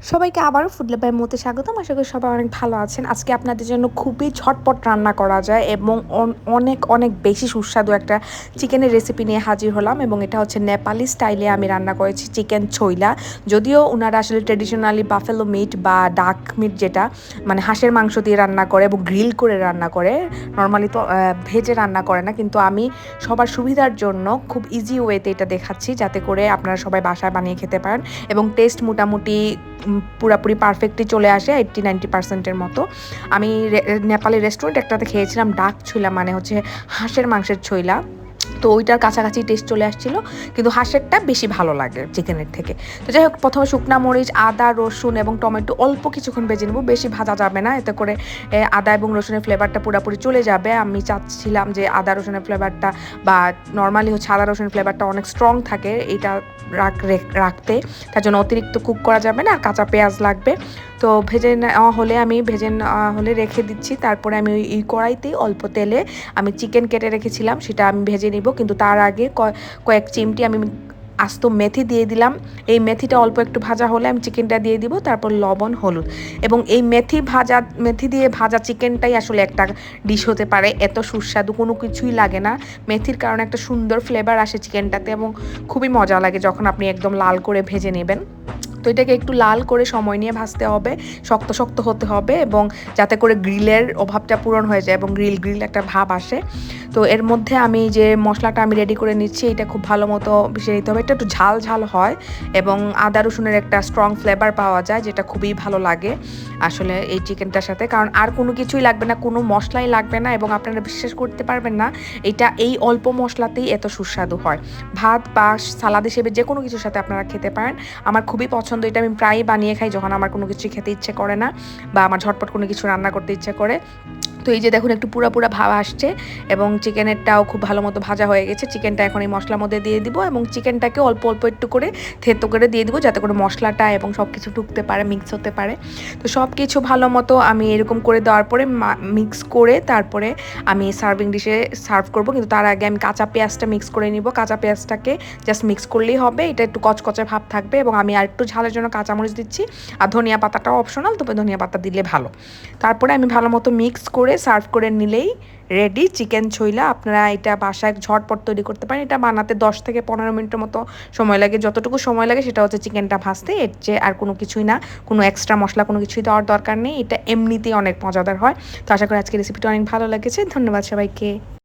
সবাইকে আবারও ফুড ল্যাবের মধ্যে স্বাগতম। আশা করি সবাই অনেক ভালো আছেন। আজকে আপনাদের জন্য খুবই ঝটপট রান্না করা যায় এবং অনেক অনেক বেশি সুস্বাদু একটা চিকেনের রেসিপি নিয়ে হাজির হলাম, এবং এটা হচ্ছে নেপালি স্টাইলে আমি রান্না করেছি চিকেন ছইলা। যদিও ওনারা আসলে ট্রেডিশনালি বাফেলো মিট বা ডাক মিট, যেটা মানে হাঁসের মাংস দিয়ে রান্না করে এবং গ্রিল করে রান্না করে, নর্মালি তো ভেজে রান্না করে না, কিন্তু আমি সবার সুবিধার জন্য খুব ইজি ওয়েতে এটা দেখাচ্ছি, যাতে করে আপনারা সবাই বাসায় বানিয়ে খেতে পারেন এবং টেস্ট মোটামুটি পুরাপুরি পারফেক্টলি চলে আসে 80-90%-এর মতো। আমি নেপালি রেস্টুরেন্ট একটাতে খেয়েছিলাম ডাক ছইলা, মানে হচ্ছে হাঁসের মাংসের ছইলা। তো ওইটার কাছাকাছি টেস্ট চলে আসছিল, কিন্তু হাঁসেরটা বেশি ভালো লাগে চিকেনের থেকে। তো যাই হোক, প্রথমে শুকনা মরিচ, আদা, রসুন এবং টমেটো অল্প কিছুক্ষণ ভেজে নেব, বেশি ভাজা যাবে না, এতে করে আদা এবং রসুনের ফ্লেভারটা পুরোপুরি চলে যাবে। আমি চাচ্ছিলাম যে আদা রসুনের ফ্লেভারটা, বা নর্মালি হচ্ছে আদা রসুনের ফ্লেভারটা অনেক স্ট্রং থাকে এটা রাখতে, তার জন্য অতিরিক্ত কুক করা যাবে না, আর কাঁচা পেঁয়াজ লাগবে। তো ভেজে নেওয়া হলে আমি রেখে দিচ্ছি। তারপরে আমি ওই কড়াইতেই অল্প তেলে আমি চিকেন কেটে রেখেছিলাম, সেটা আমি ভেজে নিব, কিন্তু তার আগে কয়েক চিমটি আমি আস্ত মেথি দিয়ে দিলাম। এই মেথিটা অল্প একটু ভাজা হলে আমি চিকেনটা দিয়ে দিব, তারপর লবণ, হলুদ। এবং এই মেথি দিয়ে ভাজা চিকেনটাই আসলে একটা ডিশ হতে পারে, এত সুস্বাদু, কোনো কিছুই লাগে না। মেথির কারণে একটা সুন্দর ফ্লেভার আসে চিকেনটাতে এবং খুবই মজা লাগে যখন আপনি একদম লাল করে ভেজে নেবেন। তো এটাকে একটু লাল করে সময় নিয়ে ভাজতে হবে, শক্ত শক্ত হতে হবে, এবং যাতে করে গ্রিলের অভাবটা পূরণ হয়ে যায় এবং গ্রিল একটা ভাব আসে। তো এর মধ্যে আমি যে মশলাটা আমি রেডি করে নিচ্ছি, এটা খুব ভালো মতো মিশিয়ে নিতে হবে। এটা একটু ঝাল ঝাল হয় এবং আদা রসুনের একটা স্ট্রং ফ্লেভার পাওয়া যায়, যেটা খুবই ভালো লাগে আসলে এই চিকেনটার সাথে। কারণ আর কোনো কিছুই লাগবে না, কোনো মশলাই লাগবে না, এবং আপনারা বিশ্বাস করতে পারবেন না এটা এই অল্প মশলাতেই এত সুস্বাদু হয়। ভাত বা সালাদ হিসেবে যে কোনো কিছুর সাথে আপনারা খেতে পারেন। আমার খুবই পছন্দ, এটা আমি প্রায়ই বানিয়ে খাই যখন আমার কোনো কিছু খেতে ইচ্ছে করে না বা আমার ঝটপট কোনো কিছু রান্না করতে ইচ্ছে করে। তো এই যে দেখুন, একটু পুরা ভাব আসছে এবং চিকেনেরটাও খুব ভালো মতো ভাজা হয়ে গেছে। চিকেনটা এখন এই মশলার মধ্যে দিয়ে দিব এবং চিকেনটাকে অল্প অল্প একটু করে থেতো করে দিয়ে দিব, যাতে করে মশলাটা এবং সব কিছু ঢুকতে পারে, মিক্স হতে পারে। তো সব কিছু ভালো মতো আমি এরকম করে দেওয়ার পরে মিক্স করে তারপরে আমি সার্ভিং ডিশে সার্ভ করব, কিন্তু তার আগে আমি কাঁচা পেঁয়াজটা মিক্স করে নিব। কাঁচা পেঁয়াজটাকে জাস্ট মিক্স করলেই হবে, এটা একটু কচকচে ভাব থাকবে, এবং আমি আর একটু ঝালের জন্য কাঁচামরিচ দিচ্ছি, আর ধনিয়া পাতাটাও অপশনাল, তবে ধনিয়া পাতা দিলে ভালো। তারপরে আমি ভালো মতো মিক্স করে সার্ভ করে নিলেই রেডি চিকেন ছইলা। আপনারা এটা বাসায় ঝটপট তৈরি করতে পারেন। এটা বানাতে 10 থেকে 15 মিনিটের মতো সময় লাগে। যতটুকু সময় লাগে সেটা হচ্ছে চিকেনটা ভাজতে, এর চেয়ে আর কোনো কিছুই না, কোনো এক্সট্রা মশলা কোনো কিছুই দেওয়ার দরকার নেই। এটা এমনিতেই অনেক মজাদার হয়। তো আশা করি আজকের রেসিপিটা অনেক ভালো লেগেছে। ধন্যবাদ সবাইকে।